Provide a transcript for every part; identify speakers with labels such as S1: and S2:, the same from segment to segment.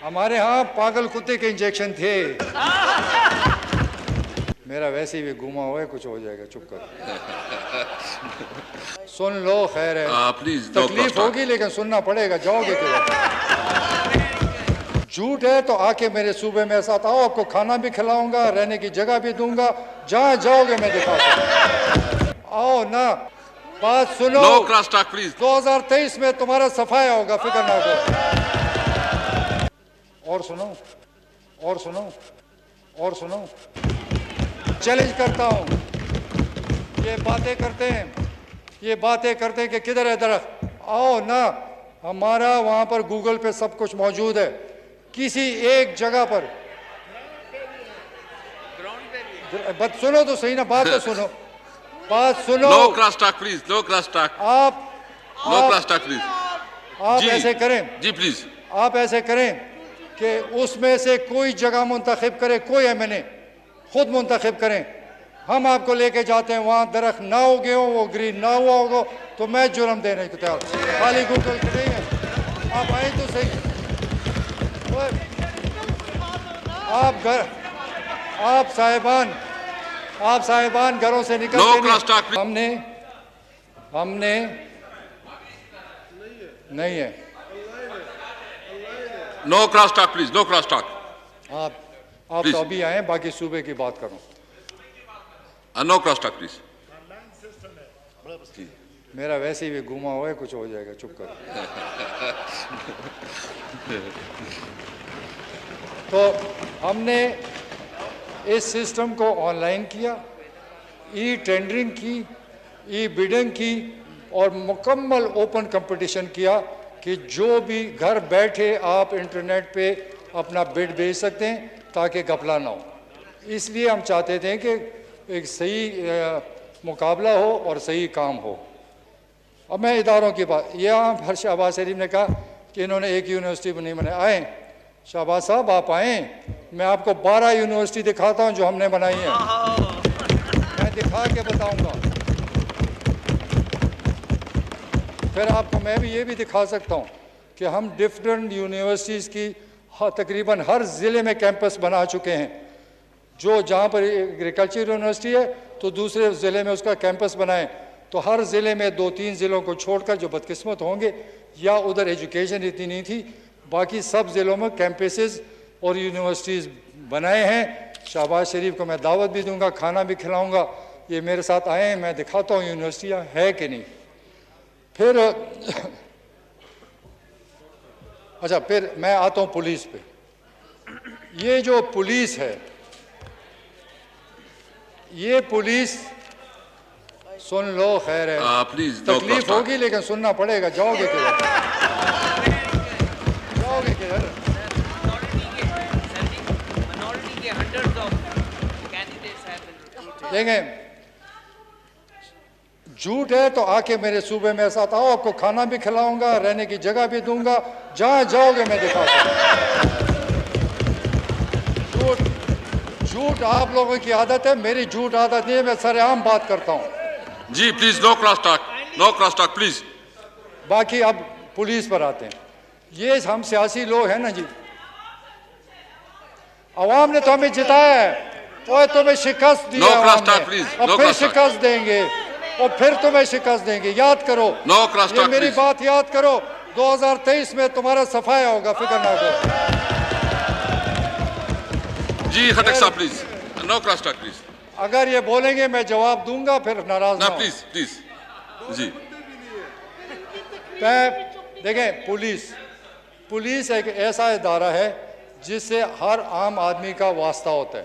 S1: हमारे यहाँ पागल कुत्ते के इंजेक्शन थे। मेरा वैसे भी घुमा हुआ है, कुछ हो जाएगा, चुप कर। सुन लो, खैर है।
S2: प्लीज
S1: तकलीफ होगी लेकिन सुनना पड़ेगा। जाओगे क्यों? झूठ है तो आके मेरे सूबे में साथ आओ, आपको खाना भी खिलाऊंगा, रहने की जगह भी दूंगा। जहाँ जाओगे मैं दिखाऊंगा। आओ ना, बात सुनो।
S2: No cross talk please.
S1: 2023 में तुम्हारा सफाया होगा, फिक्र ना करो। और सुनो, और सुनो, और सुनो, चैलेंज करता हूं। ये बातें करते हैं कि किधर है दरख्त। आओ ना, हमारा वहां पर गूगल पे सब कुछ मौजूद है। किसी एक जगह पर बात सुनो तो सही ना, बात तो सुनो, बात सुनो।
S2: No cross talk please, no cross talk.
S1: No
S2: cross talk please.
S1: आप ऐसे करें
S2: जी प्लीज,
S1: आप ऐसे करें कि उसमें से कोई जगह मुंतखब करे, कोई एमएनए खुद मुंतखब करें। हम आपको लेके जाते हैं, वहां दरख्त ना उगे हो, वो ग्रीन ना हुआ होगा, तो मैं जुर्म देने को तैयार। खाली गूगल के नहीं है, आप आए तो सही। आप साहिबान घरों से निकलते नहीं। हमने नहीं है।
S2: No cross talk please, no cross talk.
S1: आप तो अभी आए, बाकी सूबे की बात करो।
S2: No cross talk please.
S1: मेरा वैसे भी घुमा हुआ है, कुछ हो जाएगा, चुप कर। तो हमने इस सिस्टम को ऑनलाइन किया, ई टेंडरिंग की, ई बिडिंग की और मुकम्मल ओपन कंपटीशन किया कि जो भी घर बैठे आप इंटरनेट पे अपना बिड भेज सकते हैं ताकि घपला ना हो। इसलिए हम चाहते थे कि एक सही मुकाबला हो और सही काम हो। अब मैं इदारों की बात, यहाँ हर शहबाज शरीफ ने कहा कि इन्होंने एक यूनिवर्सिटी नहीं बनाई। आए शहबाज साहब, आप आए, मैं आपको 12 यूनिवर्सिटी दिखाता हूँ जो हमने बनाई है। मैं दिखा के बताऊंगा। फिर आपको मैं भी ये भी दिखा सकता हूँ कि हम डिफरेंट यूनिवर्सिटीज़ की तकरीबन हर ज़िले में कैंपस बना चुके हैं। जो जहाँ पर एग्रीकल्चर यूनिवर्सिटी है तो दूसरे ज़िले में उसका कैंपस बनाएं, तो हर ज़िले में 2-3 ज़िलों को छोड़कर जो बदकिस्मत होंगे या उधर एजुकेशन इतनी नहीं थी, बाकी सब ज़िलों में कैंपसेस और यूनिवर्सिटीज़ बनाए हैं। शहबाज शरीफ को मैं दावत भी दूंगा, खाना भी खिलाऊंगा। ये मेरे साथ आए हैं, मैं दिखाता हूँ यूनिवर्सिटियाँ है कि नहीं। फिर अच्छा, फिर मैं आता हूँ पुलिस पे। ये जो पुलिस है, ये पुलिस, सुन लो, खैर है।
S2: प्लीज
S1: तकलीफ होगी लेकिन सुनना पड़ेगा। जाओगे किधर? जाओगे किधर? देखें, झूठ है तो आके मेरे सूबे में साथ आओ, आपको खाना भी खिलाऊंगा, रहने की जगह भी दूंगा। जहां जाओगे मैं दिखाऊंगा। झूठ आप लोगों की आदत है, मेरी झूठ आदत नहीं है। मैं सरेआम बात करता हूं।
S2: जी please, no cross talk, no cross talk please.
S1: बाकी अब पुलिस पर आते हैं। ये हम सियासी लोग हैं ना जी, अवाम ने तो हमें जिताया है, और तुम्हें शिकस्त दी है अवाम ने, अब फिर शिकस्त देंगे और फिर तुम्हें शिकस्त देंगे। याद करो,
S2: नो क्रॉस टॉक,
S1: मेरी बात याद करो। 2023 में तुम्हारा सफाया होगा, फिक्र ना करो।
S2: जी खटक साहब please, no cross talk please.
S1: अगर ये बोलेंगे मैं जवाब दूंगा, फिर नाराज ना
S2: प्लीज प्लीज। जी
S1: देखें, पुलिस एक ऐसा इदारा है जिससे हर आम आदमी का वास्ता होता है।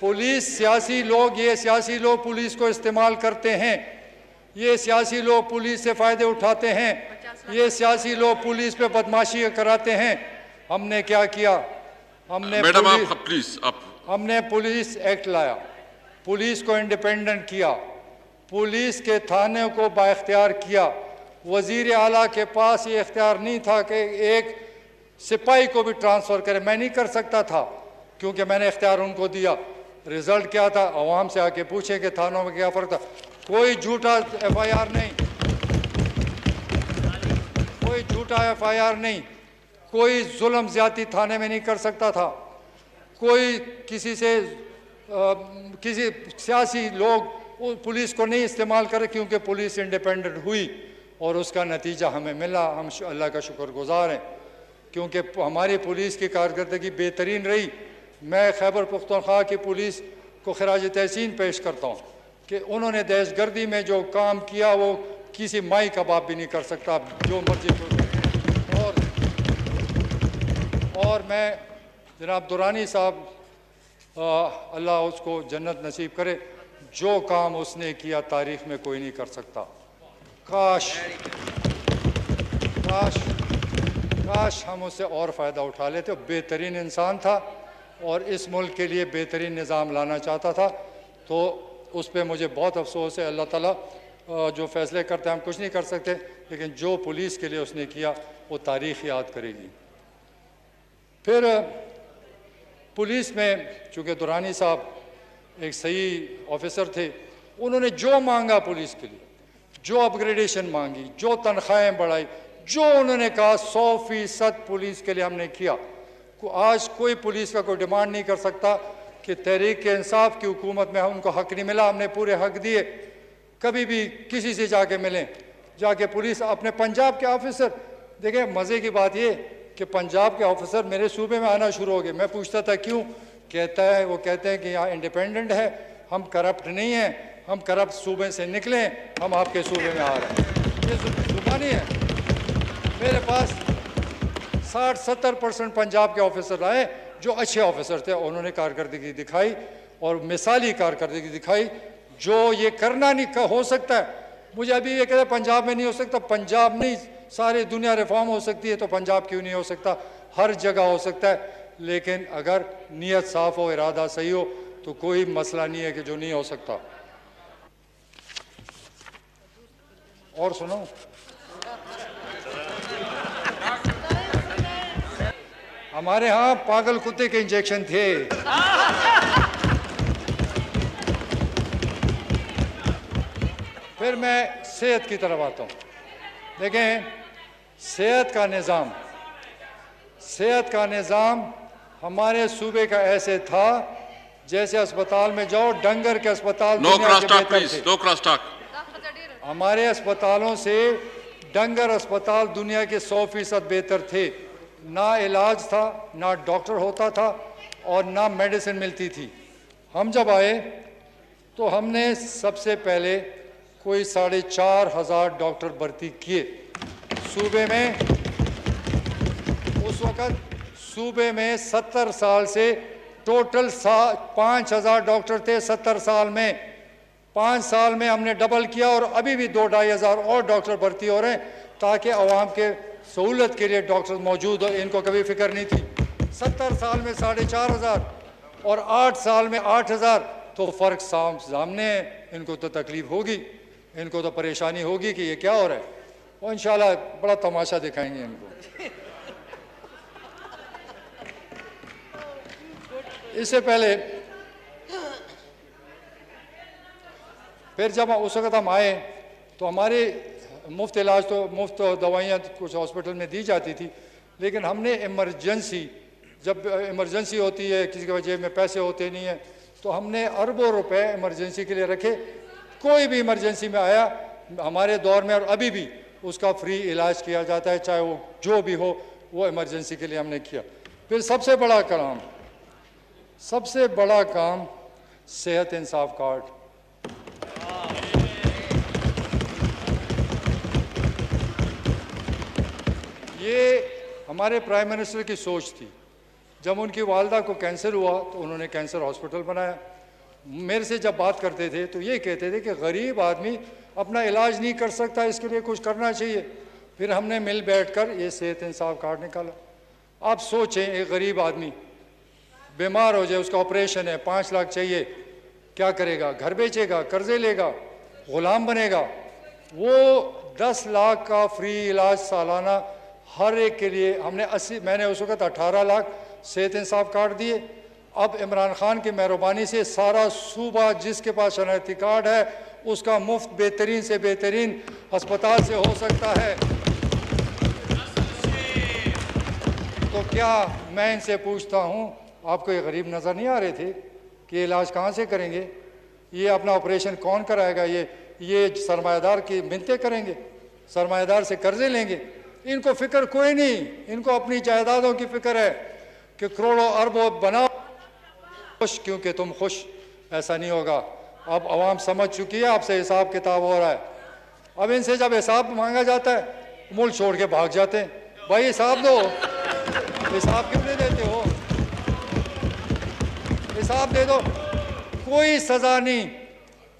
S1: पुलिस सियासी लोग, ये सियासी लोग पुलिस को इस्तेमाल करते हैं, ये सियासी लोग पुलिस से फ़ायदे उठाते हैं, ये सियासी लोग पुलिस पे बदमाशी कराते हैं। हमने क्या किया? हमने पुलिस एक्ट लाया, पुलिस को इंडिपेंडेंट किया, पुलिस के थाने को बाइख्तियार किया। वज़ीर आला के पास ये इख्तियार नहीं था कि एक सिपाही को भी ट्रांसफ़र करे। मैं नहीं कर सकता था क्योंकि मैंने इख्तियार उनको दिया। रिजल्ट क्या था? अवाम से आके पूछे कि थानों में क्या फ़र्क था। कोई झूठा FIR नहीं, कोई झूठा FIR नहीं। कोई जुल्म ज़्यादती थाने में नहीं कर सकता था, कोई किसी से किसी सियासी लोग पुलिस को नहीं इस्तेमाल करे, क्योंकि पुलिस इंडिपेंडेंट हुई और उसका नतीजा हमें मिला। हम अल्लाह का शुक्रगुजार हैं क्योंकि हमारी पुलिस की कारकर्दगी बेहतरीन रही। मैं खैबर पख्तूनख्वा की पुलिस को खराज तहसीन पेश करता हूँ कि उन्होंने दहशतगर्दी में जो काम किया वो किसी माई का बाप भी नहीं कर सकता, जो मर्जी को। और मैं जनाब दुरानी साहब, अल्लाह उसको जन्नत नसीब करे, जो काम उसने किया तारीख़ में कोई नहीं कर सकता। काश काश काश हम उससे और फ़ायदा उठा लेते। बेहतरीन इंसान था और इस मुल्क के लिए बेहतरीन निज़ाम लाना चाहता था, तो उस पर मुझे बहुत अफसोस है। अल्लाह ताला जो फ़ैसले करते हैं हम कुछ नहीं कर सकते, लेकिन जो पुलिस के लिए उसने किया वो तारीख़ याद करेगी। फिर पुलिस में चूँकि दुरानी साहब एक सही ऑफिसर थे, उन्होंने जो मांगा पुलिस के लिए, जो अपग्रेडेशन मांगी, जो तनख्वाहें बढ़ाई, जो उन्होंने कहा 100% पुलिस के लिए हमने किया। आज कोई पुलिस का कोई डिमांड नहीं कर सकता कि तहरीक इंसाफ की हुकूमत में उनको हक़ नहीं मिला, हमने पूरे हक़ दिए। कभी भी किसी से जाके मिलें, जाके पुलिस अपने पंजाब के ऑफिसर देखें। मज़े की बात ये कि पंजाब के ऑफिसर मेरे सूबे में आना शुरू हो गए। मैं पूछता था क्यों, कहता है वो कहते हैं कि यहाँ इंडिपेंडेंट है, हम करप्ट नहीं हैं, हम करप्ट सूबे से निकलें, हम आपके सूबे में आ रहे हैं। ये जुबानी है। मेरे पास 60-70% पंजाब के ऑफिसर आए जो अच्छे ऑफिसर थे, उन्होंने कारकर्दगी दिखाई और मिसाली कारकर्दगी दिखाई। जो ये करना नहीं हो सकता है, मुझे अभी ये कहते पंजाब में नहीं हो सकता, पंजाब नहीं सारी दुनिया रिफॉर्म हो सकती है, तो पंजाब क्यों नहीं हो सकता? हर जगह हो सकता है, लेकिन अगर नीयत साफ हो, इरादा सही हो, तो कोई मसला नहीं है कि जो नहीं हो सकता। और सुनो, हमारे यहाँ पागल कुत्ते के इंजेक्शन थे। फिर मैं सेहत की तरफ आता हूँ। देखें, सेहत का निज़ाम हमारे सूबे का ऐसे था जैसे अस्पताल में जाओ, डंगर के अस्पताल दुनिया के बेहतर थे। हमारे अस्पतालों से डंगर अस्पताल दुनिया के 100% बेहतर थे। ना इलाज था, ना डॉक्टर होता था और ना मेडिसिन मिलती थी। हम जब आए तो हमने सबसे पहले कोई 4,500 डॉक्टर भर्ती किए सूबे में। उस वक़्त सूबे में 70 साल से टोटल 5,000 डॉक्टर थे। 70 साल में 5 साल में हमने डबल किया और अभी भी 2-2,500 और डॉक्टर भर्ती हो रहे हैं, ताकि आवाम के सहूलत के लिए डॉक्टर मौजूद हो। इनको कभी फिक्र नहीं थी। 70 साल में 4,500 और 8 साल में 8,000, तो फ़र्क सामने है। इनको तो तकलीफ होगी, इनको तो परेशानी होगी कि ये क्या हो रहा है, और इंशाल्लाह बड़ा तमाशा दिखाएंगे इनको। इससे पहले फिर जब उस वक़्त हम आए तो हमारे मुफ्त इलाज तो मुफ्त दवाइयाँ कुछ हॉस्पिटल में दी जाती थी, लेकिन हमने इमरजेंसी, जब इमरजेंसी होती है, किसी के जेब में पैसे होते नहीं हैं, तो हमने अरबों रुपए इमरजेंसी के लिए रखे। कोई भी इमरजेंसी में आया हमारे दौर में और अभी भी उसका फ्री इलाज किया जाता है, चाहे वो जो भी हो, वो इमरजेंसी के लिए हमने किया। फिर सबसे बड़ा काम सेहत इंसाफ कार्ड। ये हमारे प्राइम मिनिस्टर की सोच थी। जब उनकी वालदा को कैंसर हुआ तो उन्होंने कैंसर हॉस्पिटल बनाया। मेरे से जब बात करते थे तो ये कहते थे कि गरीब आदमी अपना इलाज नहीं कर सकता, इसके लिए कुछ करना चाहिए। फिर हमने मिल बैठकर ये सेहत इंसाफ कार्ड निकाला। आप सोचें, एक गरीब आदमी बीमार हो जाए, उसका ऑपरेशन है, 5 लाख चाहिए, क्या करेगा? घर बेचेगा, कर्जे लेगा, गुलाम बनेगा? वो 10 लाख का फ्री इलाज सालाना हर एक के लिए हमने मैंने उस वक़्त 18 लाख सेहत इंसाफ कार्ड दिए। अब इमरान खान की मेहरबानी से सारा सूबा जिसके पास शनाख्ती कार्ड है उसका मुफ्त बेहतरीन से बेहतरीन अस्पताल से हो सकता है। तो क्या मैं इनसे पूछता हूँ, आपको ये गरीब नज़र नहीं आ रहे थे कि इलाज कहाँ से करेंगे, ये अपना ऑपरेशन कौन कराएगा, ये सरमायादार की मिन्नतें करेंगे, सरमायादार से कर्जे लेंगे। इनको फिक्र कोई नहीं, इनको अपनी जायदादों की फिक्र है कि करोड़ों अरबों बनाओ खुश, क्योंकि तुम खुश। ऐसा नहीं होगा। अब आवाम समझ चुकी है, आपसे हिसाब किताब हो रहा है। अब इनसे जब हिसाब मांगा जाता है मुल्क छोड़ के भाग जाते हैं। भाई हिसाब दो, हिसाब क्यों नहीं देते हो, हिसाब दे दो। कोई सजा नहीं,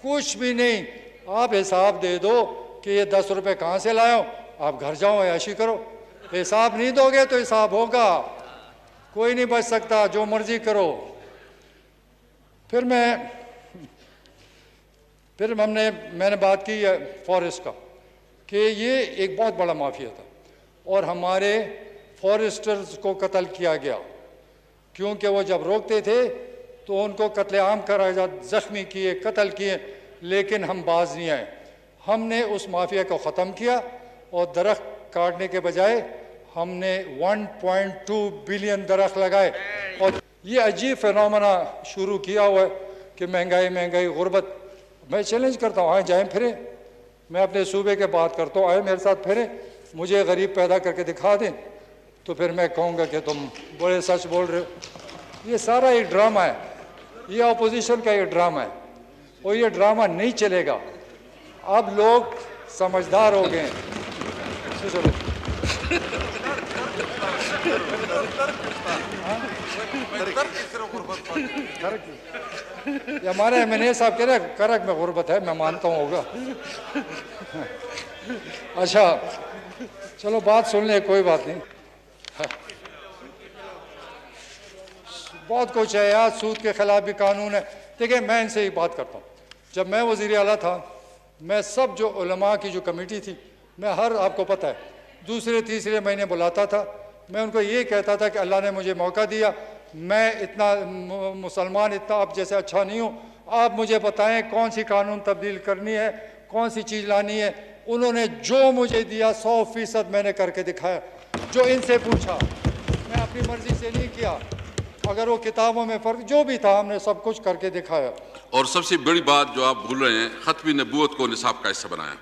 S1: कुछ भी नहीं, आप हिसाब दे दो कि ये 10 रुपए कहाँ से लाओ, आप घर जाओ ऐशी करो। हिसाब नहीं दोगे तो हिसाब होगा, कोई नहीं बच सकता, जो मर्जी करो। फिर मैंने बात की फॉरेस्ट का कि ये एक बहुत बड़ा माफिया था और हमारे फॉरेस्टर्स को कत्ल किया गया, क्योंकि वो जब रोकते थे तो उनको कत्लेआम करा जा, जख्मी किए, कत्ल किए, लेकिन हम बाज नहीं आए। हमने उस माफिया को ख़त्म किया और दरख्त काटने के बजाय हमने 1.2 बिलियन दरख्त लगाए। और ये अजीब फिनोमेना शुरू किया हुआ है कि महंगाई गुर्बत। मैं चैलेंज करता हूँ, आए जाएँ फिरें, मैं अपने सूबे के बात करता हूँ, आए मेरे साथ फिरें, मुझे गरीब पैदा करके दिखा दें तो फिर मैं कहूँगा कि तुम बड़े सच बोल रहे हो। ये सारा एक ड्रामा है, ये अपोजिशन का एक ड्रामा है और ये ड्रामा नहीं चलेगा। अब लोग समझदार हो गए हैं। हमारे MNA साहब कह रहे करक में गुर्बत है, मैं मानता हूँ होगा। अच्छा चलो बात सुन ले, कोई बात नहीं। बहुत कुछ है यार, सूद के खिलाफ भी कानून है। देखिए मैं इनसे ही बात करता हूँ, जब मैं वज़ीर आला था, मैं सब जो उलमा की जो कमेटी थी, मैं हर, आपको पता है, दूसरे तीसरे महीने बुलाता था। मैं उनको ये कहता था कि अल्लाह ने मुझे मौका दिया, मैं इतना मुसलमान इतना आप जैसे अच्छा नहीं हूँ, आप मुझे बताएं कौन सी कानून तब्दील करनी है, कौन सी चीज़ लानी है। उन्होंने जो मुझे दिया 100% मैंने करके दिखाया। जो इनसे पूछा, मैं अपनी मर्जी से नहीं किया, अगर वो किताबों में फ़र्क जो भी था हमने सब कुछ करके दिखाया।
S2: और सबसे बड़ी बात जो आप भूल रहे हैं, खत्म नबूवत को निसाब का हिस्सा बनाया।